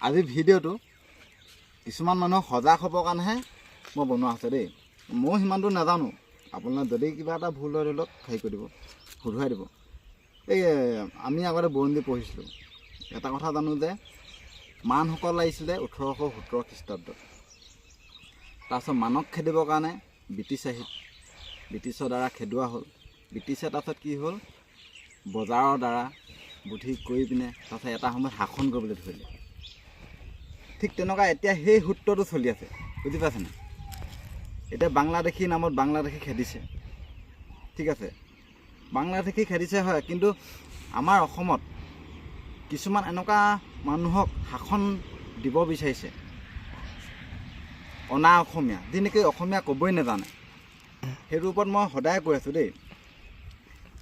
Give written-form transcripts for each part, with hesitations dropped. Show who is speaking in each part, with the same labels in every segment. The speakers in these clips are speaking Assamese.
Speaker 1: আজি ভিডিঅ'টো কিছুমান মানুহক সজাগ হ'বৰ কাৰণেহে মই বনোৱা আছে দেই। মই সিমানটো নাজানো, আপোনাৰ যদি কিবা এটা ভুল হয় ধৰি লওক হেৰি কৰি দিব, শুধৰাই দিব। এই আমি আগতে বুৰঞ্জী পঢ়িছিলোঁ, এটা কথা জানো যে মানসকল আহিছিলে 1870 খ্ৰীষ্টাব্দত। তাৰপিছত মানক খেদিবৰ কাৰণে ব্ৰিটিছ আহিল, ব্ৰিটিছৰ দ্বাৰা খেদোৱা হ'ল। ব্ৰিটিছে তাৰপিছত কি হ'ল, বজাৰৰ দ্বাৰা বুদ্ধি কৰি পিনে তাৰপিছত এটা সময়ত শাসন কৰিবলৈ ধৰিলে। ঠিক তেনেকুৱা এতিয়া সেই সূত্ৰটো চলি আছে, বুজি পাইছেনে? এতিয়া বাংলাদেশী নামত বাংলাদেশী খেদিছে, ঠিক আছে, বাংলাদেশী খেদিছে হয়, কিন্তু আমাৰ অসমত কিছুমান এনেকুৱা মানুহক শাসন দিব বিচাৰিছে, অনা অসমীয়া, যি নেকি অসমীয়া ক'বই নাজানে। সেইটোৰ ওপৰত মই সদায় কৈ আছোঁ দেই,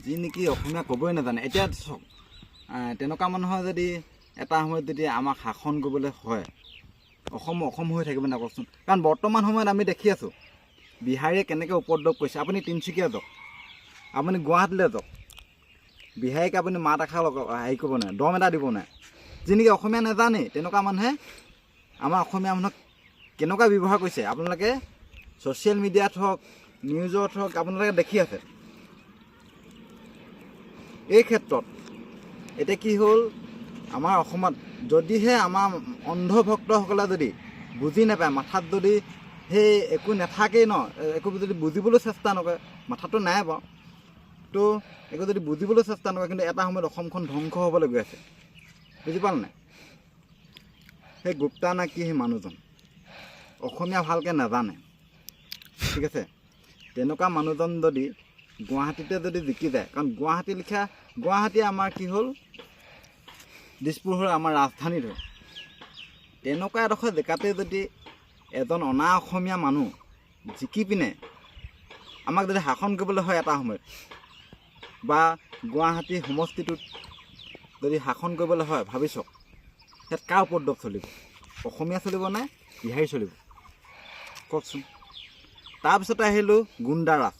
Speaker 1: যি নেকি অসমীয়া ক'বই নাজানে। এতিয়া চাওক, তেনেকুৱা মানুহৰ যদি এটা সময়ত যদি আমাক শাসন কৰিবলৈ হয়, অসম হৈ থাকিব না কওকচোন? কাৰণ বৰ্তমান সময়ত আমি দেখি আছোঁ বিহাৰীয়ে কেনেকৈ উপদ্ৰৱ কৰিছে। আপুনি তিনিচুকীয়া যাওক, আপুনি গুৱাহাটীলৈ যাওক, বিহাৰীক আপুনি মাত এষাৰ হেৰি কৰিব নোৱাৰে, দম এটা দিব নোৱাৰে। যি নেকি অসমীয়া নাজানেই, তেনেকুৱা মানুহে আমাৰ অসমীয়া মানুহক কেনেকুৱা ব্যৱহাৰ কৰিছে আপোনালোকে ছ'চিয়েল মিডিয়াত হওক, নিউজত হওক, আপোনালোকে দেখি আছে। এই ক্ষেত্ৰত এতিয়া কি হ'ল, আমাৰ অসমত যদিহে আমাৰ অন্ধভক্তসকলে যদি বুজি নাপায়, মাথাত যদি সেই একো নাথাকেই ন, একো যদি বুজিবলৈ চেষ্টা নকৰে, মাথাটো নাই বাৰু, তো একো যদি বুজিবলৈ চেষ্টা নকৰে, কিন্তু এটা সময়ত অসমখন ধ্বংস হ'বলৈ গৈ আছে, বুজি পালে নাই? সেই গুপ্তা নে কি সেই মানুহজন অসমীয়া ভালকৈ নাজানে, ঠিক আছে। তেনেকুৱা মানুহজন যদি গুৱাহাটীতে যদি জিকি যায়, কাৰণ গুৱাহাটী আমাৰ কি হ'ল, দিছপুৰ হ'ল আমাৰ ৰাজধানী ধৰ, তেনেকুৱা এডোখৰ জেগাতে যদি এজন অনা অসমীয়া মানুহ জিকি পিনে আমাক যদি শাসন কৰিবলৈ হয় এটা সময়ত, বা গুৱাহাটী সমষ্টিটোত যদি শাসন কৰিবলৈ হয়, ভাবি চাওক ইয়াত কাৰ উপদ্ৰৱ চলিব? অসমীয়া চলিব নে বিহাৰী চলিব? কওকচোন। তাৰপিছতে আহিলোঁ গুণ্ডাৰাজ।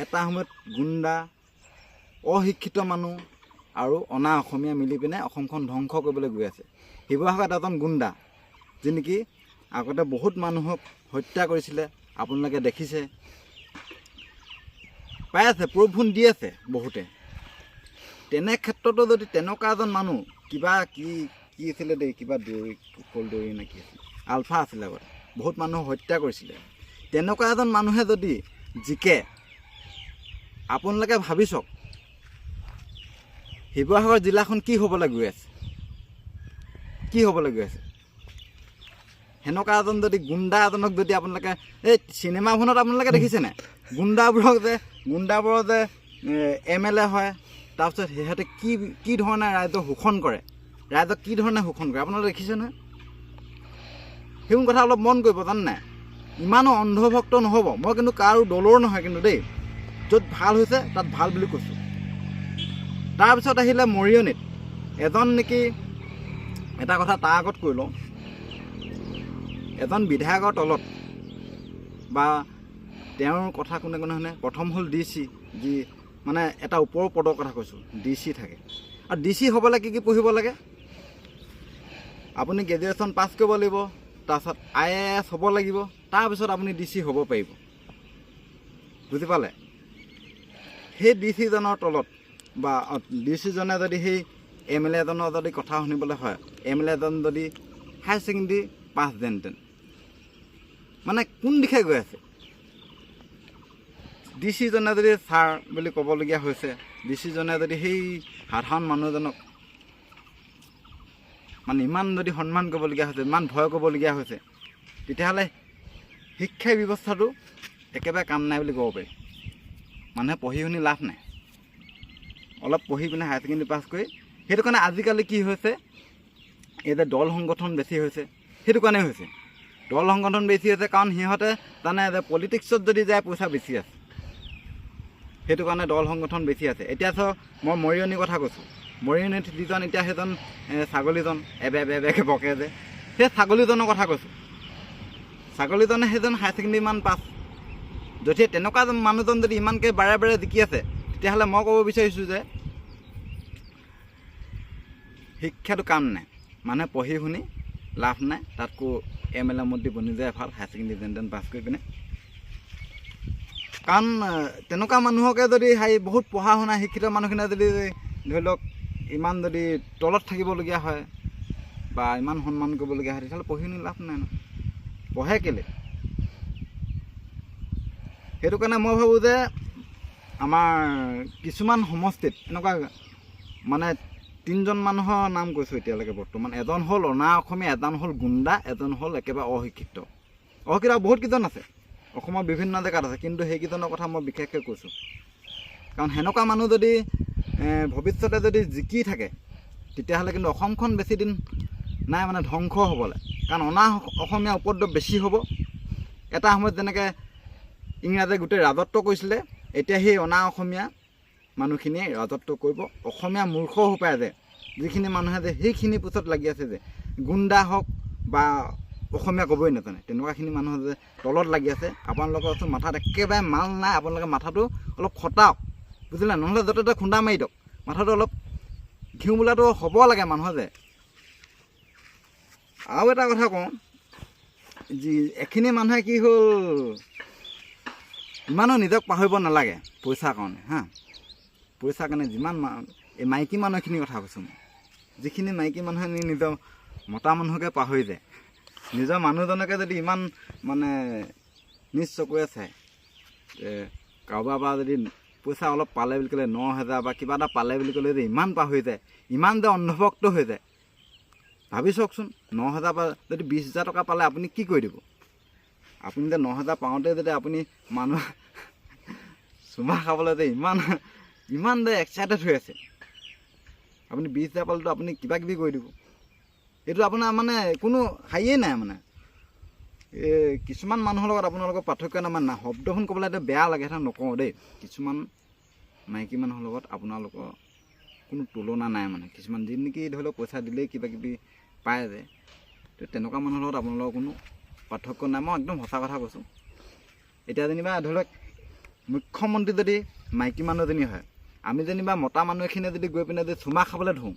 Speaker 1: এটা সময়ত গুণ্ডা, অশিক্ষিত মানুহ আৰু অনা অসমীয়া মিলি পিনে অসমখন ধ্বংস কৰিবলৈ গৈ আছে। শিৱসাগৰত এজন গুণ্ডা, যি নেকি আগতে বহুত মানুহক হত্যা কৰিছিলে, আপোনালোকে দেখিছে, পাই আছে, প্ৰুফ দি আছে বহুতে। তেনে ক্ষেত্ৰতো যদি তেনেকুৱা এজন মানুহ, কিবা কি আছিলে দেই, কিবা দৌৰি কল দৌৰি নে কি আছিলে, আলফা আছিলে আগতে, বহুত মানুহক হত্যা কৰিছিলে, তেনেকুৱা এজন মানুহে যদি জিকে, আপোনালোকে ভাবি চাওক শিৱসাগৰ জিলাখন কি হ'বলৈ গৈ আছে, কি হ'বলৈ গৈ আছে? সেনেকুৱা এজন যদি গুণ্ডা এজনক যদি আপোনালোকে, এই চিনেমাখনত আপোনালোকে দেখিছেনে, গুণ্ডাবোৰৰ যে MLA হয়, তাৰপিছত সিহঁতে কি ধৰণে ৰাইজক শোষণ কৰে, আপোনালোকে দেখিছে নহয়? সেইবোৰ কথা অলপ মন কৰিব, জানে নাই? ইমানো অন্ধভক্ত নহ'ব। মই কিন্তু কাৰো দলৰ নহয় কিন্তু দেই, য'ত ভাল হৈছে তাত ভাল বুলি কৈছোঁ। তাৰপিছত আহিলে মৰিয়নিত এজন নেকি, এটা কথা তাৰ আগত কৈ লওঁ, এজন বিধায়কৰ তলত বা তেওঁৰ কথা কোনে শুনে, প্ৰথম হ'ল DC, যি মানে এটা ওপৰৰ পদৰ কথা কৈছোঁ, DC থাকে। আৰু DC হ'বলৈ কি পঢ়িব লাগে? আপুনি গ্ৰেজুৱেশ্যন পাছ কৰিব লাগিব, তাৰপিছত IAS হ'ব লাগিব, তাৰপিছত আপুনি DC হ'ব পাৰিব, বুজি পালে? সেই DC জনৰ তলত বা DC জনে যদি সেই MLA জনৰ যদি কথা শুনিবলৈ হয়, MLA জন যদি হায়াৰ ছেকেণ্ডেৰী পাছ যেনতেন, মানে কোন দিশে গৈ আছে? DC জনে যদি ছাৰ বুলি ক'বলগীয়া হৈছে, DC জনে যদি সেই সাধাৰণ মানুহজনক মানে ইমান যদি সন্মান কৰিবলগীয়া হৈছে, ইমান ভয় কৰিবলগীয়া হৈছে, তেতিয়াহ'লে শিক্ষা ব্যৱস্থাটো একেবাৰে কাম নাই বুলি ক'ব পাৰি। মানুহে পঢ়ি শুনি লাভ নাই, অলপ পঢ়ি পিনে হায়াৰ ছেকেণ্ডেৰী পাছ কৰি। সেইটো কাৰণে আজিকালি কি হৈছে, এই যে দল সংগঠন বেছি হৈছে, সেইটো কাৰণেই হৈছে। দল সংগঠন বেছি হৈছে কাৰণ সিহঁতে জানে যে পলিটিক্সত যদি যায় পইচা বেছি আছে, সেইটো কাৰণে দল সংগঠন বেছি আছে। এতিয়া চাওক, মই মৰিয়নিৰ কথা কৈছোঁ, মৰিয়নিত যিজন এতিয়া সেইজন ছাগলীজন এবেকে বকে যে, সেই ছাগলীজনৰ কথা কৈছোঁ। ছাগলীজনে সেইজন হায়াৰ ছেকেণ্ডেৰী মান পাছ। যদি তেনেকুৱা মানুহজন যদি ইমানকৈ বাৰে জিকি আছে, তেতিয়াহ'লে মই ক'ব বিচাৰিছোঁ যে শিক্ষাটো কাম নাই। মানুহে পঢ়ি শুনি লাভ নাই, তাতকৈ MLA মন্ত্ৰী বনি যায় ভাল, হায়াৰ ছেকেণ্ডেৰী যেন পাছ কৰি পিনে। কাৰণ তেনেকুৱা মানুহকে যদি বহুত পঢ়া শুনা শিক্ষিত মানুহখিনিয়ে যদি ধৰি লওক ইমান যদি তলত থাকিবলগীয়া হয় বা ইমান সন্মান কৰিবলগীয়া হয়, তেতিয়াহ'লে পঢ়ি শুনি লাভ নাই ন, পঢ়ে কেলে? সেইটো কাৰণে মই ভাবোঁ যে আমাৰ কিছুমান সমষ্টিত এনেকুৱা মানে 3জন মানুহৰ নাম কৈছোঁ এতিয়ালৈকে বৰ্তমান। এজন হ'ল অনা অসমীয়া, এজন হ'ল গুণ্ডা, এজন হ'ল একেবাৰে অশিক্ষিত। অশিক্ষিত বহুত কেইজন আছে, অসমৰ বিভিন্ন জেগাত আছে, কিন্তু সেইকেইজনৰ কথা মই বিশেষকৈ কৈছোঁ। কাৰণ সেনেকুৱা মানুহ যদি ভৱিষ্যতে যদি জিকি থাকে, তেতিয়াহ'লে কিন্তু অসমখন বেছি দিন নাই মানে ধ্বংস হ'বলৈ। কাৰণ অনা অসমীয়া উপদ্ৰৱ বেছি হ'ব। এটা সময়ত যেনেকৈ ইংৰাজে গোটেই ৰাজত্ব কৰিছিলে, এতিয়া সেই অনা অসমীয়া মানুহখিনিয়ে ৰাজত্ব কৰিব। অসমীয়া মূৰ্খ সোপাই যে যিখিনি মানুহে যে সেইখিনি পোষ্টত লাগি আছে, যে গুণ্ডা হওক বা অসমীয়া ক'বই নাজানে, তেনেকুৱাখিনি মানুহ যে তলত লাগি আছে, আপোনালোকৰ ওচৰত মাথাত একেবাৰে মাল নাই। আপোনালোকে মাথাটো অলপ খটাওক, বুজিলে? নহ'লে য'তে ত'তে খুন্দা মাৰি দিয়ক। মাথাটো অলপ ঘিউ বোলাটো হ'ব লাগে মানুহৰ যে। আৰু এটা কথা কওঁ, যি এখিনি মানুহে কি হ'ল, ইমানো নিজক পাহৰিব নালাগে পইচাৰ কাৰণে। পইচাৰ কাৰণে যিমান এই মাইকী মানুহখিনিৰ কথা কৈছোঁ মই, যিখিনি মাইকী মানুহে নিজৰ মতা মানুহকে পাহৰি যায়, নিজৰ মানুহজনকে যদি ইমান মানে নিজ চকুৰে চায়, কাৰোবাৰ পৰা যদি পইচা অলপ পালে বুলি ক'লে 9,000 বা কিবা এটা পালে বুলি ক'লে যে ইমান পাহৰি যায়, ইমান যে অন্ধভক্ত হৈ যায়, ভাবি চাওকচোন। 9,000 পৰা যদি 20,000 টকা পালে আপুনি কি কৰি দিব? আপুনি যে 9,000 পাওঁতে যদি আপুনি মানুহ চুমা খাবলৈ যে ইমান যে এক্সাইটেড হৈ আছে, আপুনি 20,000 পালেতো আপুনি কিবা কিবি কৰি দিব। এইটো আপোনাৰ মানে কোনো হাইয়ে নাই মানে। কিছুমান মানুহৰ লগত আপোনালোকৰ পাৰ্থক্য নাই মানে, শব্দখন ক'বলৈ এতিয়া বেয়া লাগে, সেইটো নকওঁ দেই। কিছুমান মাইকী মানুহৰ লগত আপোনালোকৰ কোনো তুলনা নাই মানে। কিছুমান যি নেকি ধৰি লওক পইচা দিলেই কিবা কিবি পায় যে, তো তেনেকুৱা মানুহৰ লগত আপোনালোকৰ কোনো পাৰ্থক্য নাই। মই একদম সঁচা কথা কৈছোঁ। এতিয়া যেনিবা ধৰি লওক মুখ্যমন্ত্ৰী যদি মাইকী মানুহজনী হয়, আমি যেনিবা মতা মানুহ এখিনিয়ে যদি গৈ পিনে যদি চুমা খাবলৈ ধৰোঁ,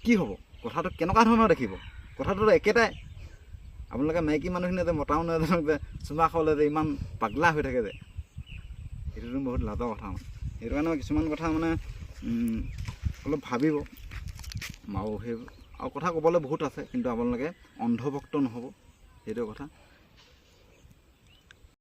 Speaker 1: কি হ'ব? কথাটো কেনেকুৱা ধৰণৰ দেখিব? কথাটোতো একেটাই। আপোনালোকে মাইকী মানুহখিনিয়ে যে মতা মানুহ এজনক যে চুমা খাবলৈ যে ইমান পাগলা হৈ থাকে যে, সেইটোতো বহুত লাজৰ কথা মানে। সেইটো কাৰণে কিছুমান কথা মানে অলপ ভাবিব। আৰু কথা ক'বলৈ বহুত আছে, কিন্তু আপোনালোকে অন্ধভক্ত নহ'ব, সেইটো কথা।